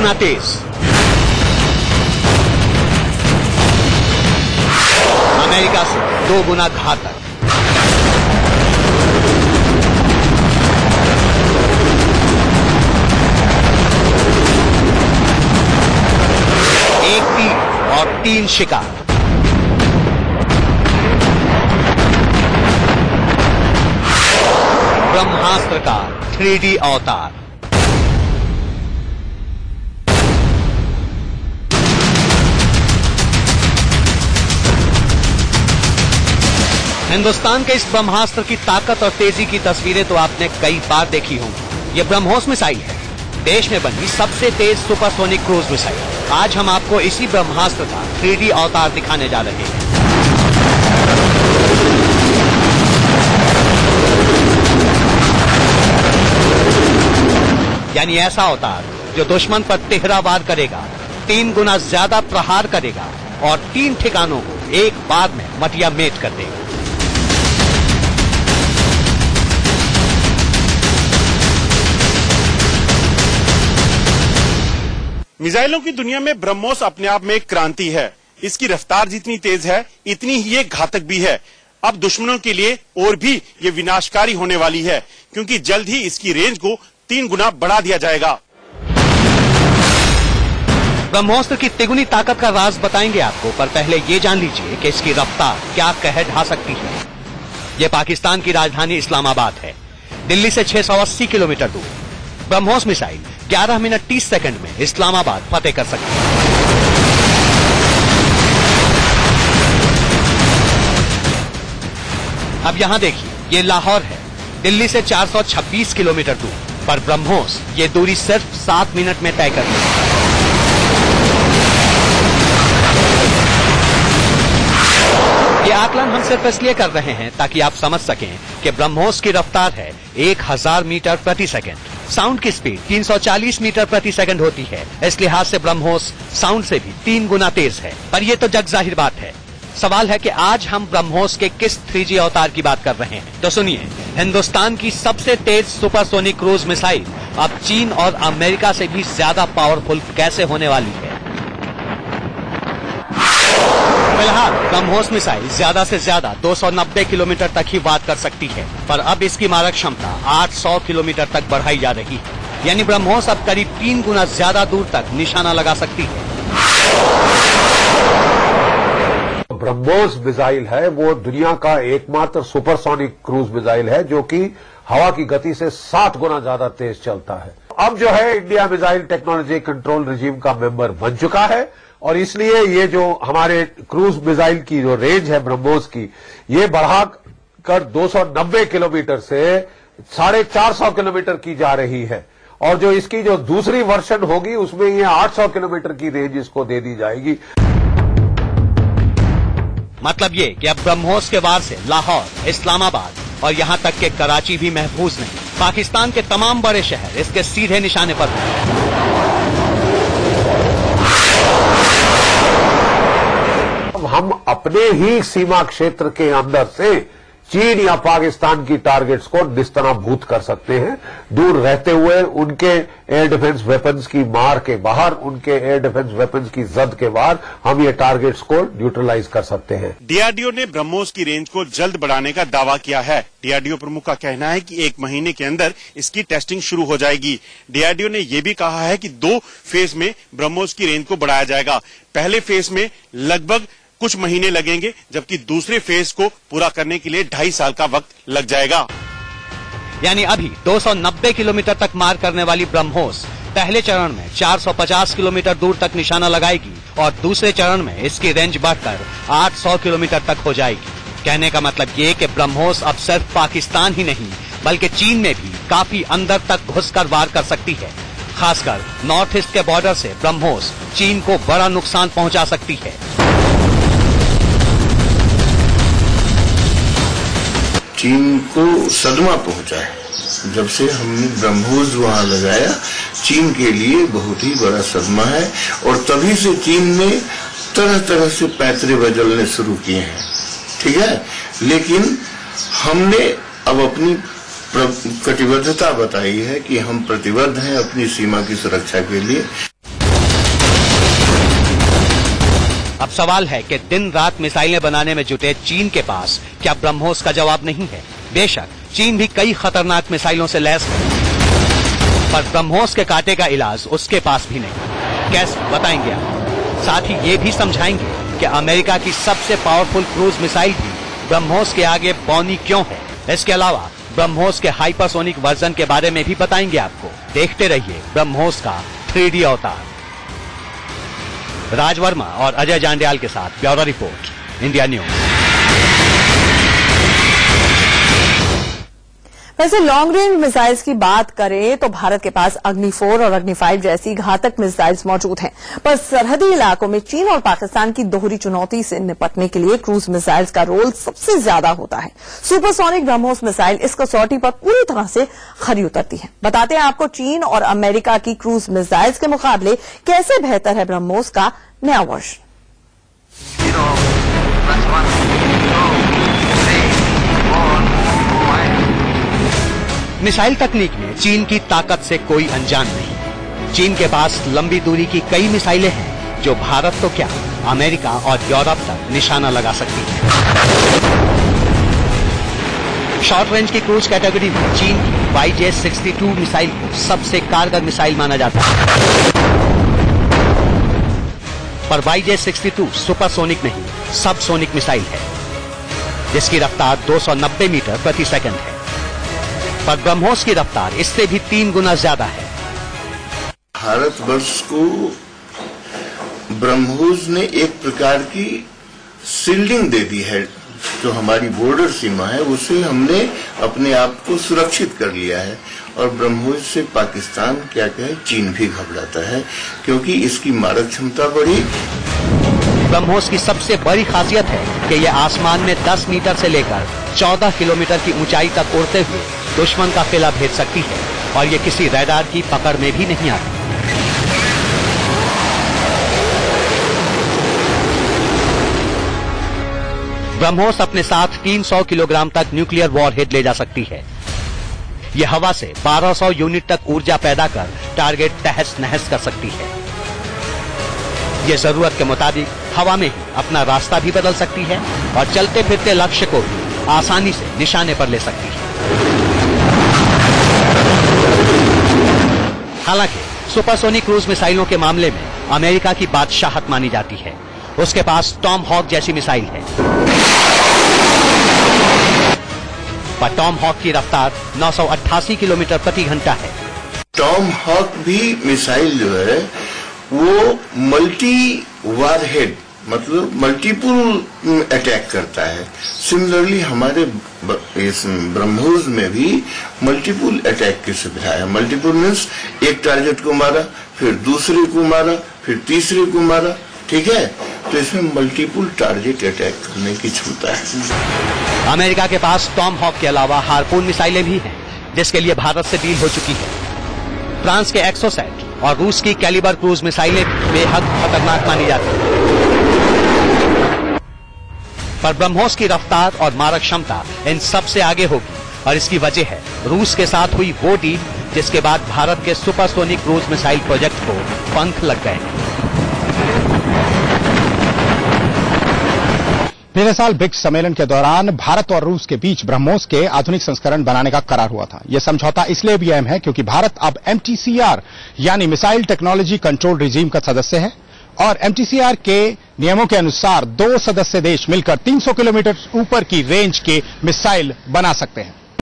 गुना तेज, America से 2 गुना घातक। एक तीर और 3 शिकार। ब्रह्मास्त्र का 3D अवतार। हिंदुस्तान के इस ब्रह्मास्त्र की ताकत और तेजी की तस्वीरें तो आपने कई बार देखी होंगी। ये ब्रह्मोस मिसाइल है, देश में बनी सबसे तेज सुपरसोनिक क्रूज मिसाइल। आज हम आपको इसी ब्रह्मास्त्र का 3D अवतार दिखाने जा रहे हैं। यानी ऐसा अवतार जो दुश्मन पर तिहरा वार करेगा, 3 गुना ज्यादा प्रहार करेगा और 3 ठिकानों को एक बार में मटिया मेट कर देगा। मिसाइलों की दुनिया में ब्रह्मोस अपने आप में एक क्रांति है। इसकी रफ्तार जितनी तेज है, इतनी ही ये घातक भी है। अब दुश्मनों के लिए और भी ये विनाशकारी होने वाली है, क्योंकि जल्द ही इसकी रेंज को 3 गुना बढ़ा दिया जाएगा। ब्रह्मोस्त्र की तिगुनी ताकत का राज बताएंगे आपको, पर पहले ये जान लीजिए कि इसकी रफ्तार क्या कह ढा सकती है। ये पाकिस्तान की राजधानी इस्लामाबाद है, दिल्ली से 680 किलोमीटर दूर। ब्रह्मोस मिसाइल 11 मिनट 30 सेकंड में इस्लामाबाद फतेह कर सकती है। अब यहां देखिए, ये लाहौर है, दिल्ली से 426 किलोमीटर दूर, पर ब्रह्मोस ये दूरी सिर्फ 7 मिनट में तय कर लेगा। ये आकलन हम सिर्फ इसलिए कर रहे हैं ताकि आप समझ सकें कि ब्रह्मोस की रफ्तार है 1000 मीटर प्रति सेकंड। साउंड की स्पीड 340 मीटर प्रति सेकंड होती है। इस लिहाज से ब्रह्मोस साउंड से भी 3 गुना तेज है। पर यह तो जग जाहिर बात है। सवाल है कि आज हम ब्रह्मोस के किस 3G अवतार की बात कर रहे हैं। तो सुनिए, हिंदुस्तान की सबसे तेज सुपरसोनिक क्रूज मिसाइल अब चीन और अमेरिका से भी ज्यादा पावरफुल कैसे होने वाली है। फिलहाल ब्रह्मोस मिसाइल ज्यादा से ज्यादा 290 किलोमीटर तक ही वार कर सकती है, पर अब इसकी मारक क्षमता 800 किलोमीटर तक बढ़ाई जा रही है। यानी ब्रह्मोस अब करीब 3 गुना ज्यादा दूर तक निशाना लगा सकती है। ब्रह्मोस मिसाइल है वो दुनिया का एकमात्र सुपरसोनिक क्रूज मिसाइल है जो कि हवा की गति से 7 गुना ज्यादा तेज चलता है। अब जो है India missile technology control regime का मेंबर बन चुका है और इसलिए ये जो हमारे क्रूज मिसाइल की जो रेंज है ब्रह्मोस की, ये बढ़ाकर 290 किलोमीटर से 450 किलोमीटर की जा रही है। और जो इसकी जो दूसरी वर्जन होगी उसमें ये 800 किलोमीटर की रेंज इसको दे दी जाएगी। मतलब ये कि अब ब्रह्मोस के वार से लाहौर, इस्लामाबाद और यहां तक के कराची भी महफूज नहीं। पाकिस्तान के तमाम बड़े शहर इसके सीधे निशाने पर हैं। हम अपने ही सीमा क्षेत्र के अंदर से चीन या पाकिस्तान की टारगेट्स को निस्तनाबूद कर सकते हैं, दूर रहते हुए उनके एयर डिफेंस वेपन्स की मार के बाहर, उनके एयर डिफेंस वेपन्स की जद के बाहर हम ये टारगेट्स को न्यूट्रलाइज कर सकते हैं। डीआरडीओ ने ब्रह्मोस की रेंज को जल्द बढ़ाने का दावा किया है। डीआरडीओ प्रमुख का कहना है कि 1 महीने के अंदर इसकी टेस्टिंग शुरू हो जाएगी। डीआरडीओ ने यह भी कहा है कि 2 फेज में ब्रह्मोस की रेंज को बढ़ाया जाएगा। पहले फेज में लगभग कुछ महीने लगेंगे, जबकि दूसरे फेज को पूरा करने के लिए 2.5 साल का वक्त लग जाएगा। यानी अभी 290 किलोमीटर तक मार करने वाली ब्रह्मोस पहले चरण में 450 किलोमीटर दूर तक निशाना लगाएगी और दूसरे चरण में इसकी रेंज बढ़कर 800 किलोमीटर तक हो जाएगी। कहने का मतलब ये कि ब्रह्मोस अब सिर्फ पाकिस्तान ही नहीं बल्कि चीन में भी काफी अंदर तक घुसकर वार कर सकती है। खासकर नॉर्थ ईस्ट के बॉर्डर से ब्रह्मोस चीन को बड़ा नुकसान पहुंचा सकती है। चीन को सदमा पहुंचा है। जब से हमने ब्रह्मोस वहां लगाया, चीन के लिए बहुत ही बड़ा सदमा है और तभी से चीन ने तरह तरह से पैतरे बदलने शुरू किए हैं। ठीक है, लेकिन हमने अब अपनी कटिबद्धता बताई है कि हम प्रतिबद्ध हैं अपनी सीमा की सुरक्षा के लिए। अब सवाल है कि दिन रात मिसाइलें बनाने में जुटे चीन के पास क्या ब्रह्मोस का जवाब नहीं है। बेशक चीन भी कई खतरनाक मिसाइलों से लैस है, पर ब्रह्मोस के कांटे का इलाज उसके पास भी नहीं। कैसे बताएंगे आप। साथ ही ये भी समझाएंगे कि अमेरिका की सबसे पावरफुल क्रूज मिसाइल भी ब्रह्मोस के आगे बौनी क्यों है। इसके अलावा ब्रह्मोस के हाइपरसोनिक वर्जन के बारे में भी बताएंगे आपको। देखते रहिए ब्रह्मोस का 3D अवतार। राज वर्मा और अजय जांड्याल के साथ ब्यूरो रिपोर्ट, इंडिया न्यूज। वैसे लॉन्ग रेंज मिसाइल्स की बात करें तो भारत के पास अग्नि 4 और अग्नि 5 जैसी घातक मिसाइल्स मौजूद हैं, पर सरहदी इलाकों में चीन और पाकिस्तान की दोहरी चुनौती से निपटने के लिए क्रूज मिसाइल्स का रोल सबसे ज्यादा होता है। सुपरसोनिक ब्रह्मोस मिसाइल इस कसौटी पर पूरी तरह से खरी उतरती है। बताते हैं आपको चीन और अमेरिका की क्रूज मिसाइल्स के मुकाबले कैसे बेहतर है ब्रह्मोस का नया वर्जन। मिसाइल तकनीक में चीन की ताकत से कोई अनजान नहीं। चीन के पास लंबी दूरी की कई मिसाइलें हैं जो भारत तो क्या अमेरिका और यूरोप तक निशाना लगा सकती हैं। शॉर्ट रेंज की क्रूज कैटेगरी में चीन की YJ-62 मिसाइल को सबसे कारगर मिसाइल माना जाता है, पर YJ-62 सुपरसोनिक नहीं, सबसोनिक मिसाइल है जिसकी रफ्तार 290 मीटर प्रति सेकंड है, पर ब्रह्मोस की रफ्तार इससे भी 3 गुना ज्यादा है। भारतवर्ष को ब्रह्मोस ने एक प्रकार की सील्डिंग दे दी है। जो हमारी बॉर्डर सीमा है उसे हमने अपने आप को सुरक्षित कर लिया है, और ब्रह्मोस से पाकिस्तान क्या कहे चीन भी घबराता है, क्योंकि इसकी मारक क्षमता बढ़ी। ब्रह्मोस की सबसे बड़ी खासियत है कि यह आसमान में 10 मीटर से लेकर 14 किलोमीटर की ऊंचाई तक उड़ते हुए दुश्मन का किला भेद सकती है, और ये किसी रडार की पकड़ में भी नहीं आती। ब्रह्मोस अपने साथ 300 किलोग्राम तक न्यूक्लियर वॉरहेड ले जा सकती है। यह हवा से 1200 यूनिट तक ऊर्जा पैदा कर टारगेट तहस नहस कर सकती है। यह जरूरत के मुताबिक हवा में ही अपना रास्ता भी बदल सकती है और चलते फिरते लक्ष्य को भी आसानी से निशाने पर ले सकती है। हालांकि सुपरसोनिक क्रूज मिसाइलों के मामले में अमेरिका की बादशाहत मानी जाती है। उसके पास टॉम हॉक जैसी मिसाइल है, पर टॉम हॉक की रफ्तार 988 किलोमीटर प्रति घंटा है। टॉम हॉक भी मिसाइल जो है वो मल्टी वारहेड मतलब मल्टीपल अटैक करता है। सिमिलरली हमारे इस ब्रह्मोस में भी मल्टीपल अटैक की सुविधा है। मल्टीपल मीन्स एक टारगेट को मारा, फिर दूसरे को मारा, फिर तीसरे को मारा, ठीक है। तो इसमें मल्टीपल टारगेट अटैक करने की क्षमता है। अमेरिका के पास टॉम हॉक के अलावा हार्पून मिसाइलें भी हैं, जिसके लिए भारत से डील हो चुकी है। फ्रांस के एक्सोसेट और रूस की कैलिबर क्रूज मिसाइलें बेहद खतरनाक मानी जाती हैं, पर ब्रह्मोस की रफ्तार और मारक क्षमता इन सब से आगे होगी, और इसकी वजह है रूस के साथ हुई वो डील जिसके बाद भारत के सुपरसोनिक क्रूज मिसाइल प्रोजेक्ट को पंख लग गए हैं। पिछले साल ब्रिक्स सम्मेलन के दौरान भारत और रूस के बीच ब्रह्मोस के आधुनिक संस्करण बनाने का करार हुआ था। यह समझौता इसलिए भी अहम है क्योंकि भारत अब MTCR यानी मिसाइल टेक्नोलॉजी कंट्रोल रिजीम का सदस्य है, और MTCR के नियमों के अनुसार 2 सदस्य देश मिलकर 300 किलोमीटर ऊपर की रेंज के मिसाइल बना सकते हैं।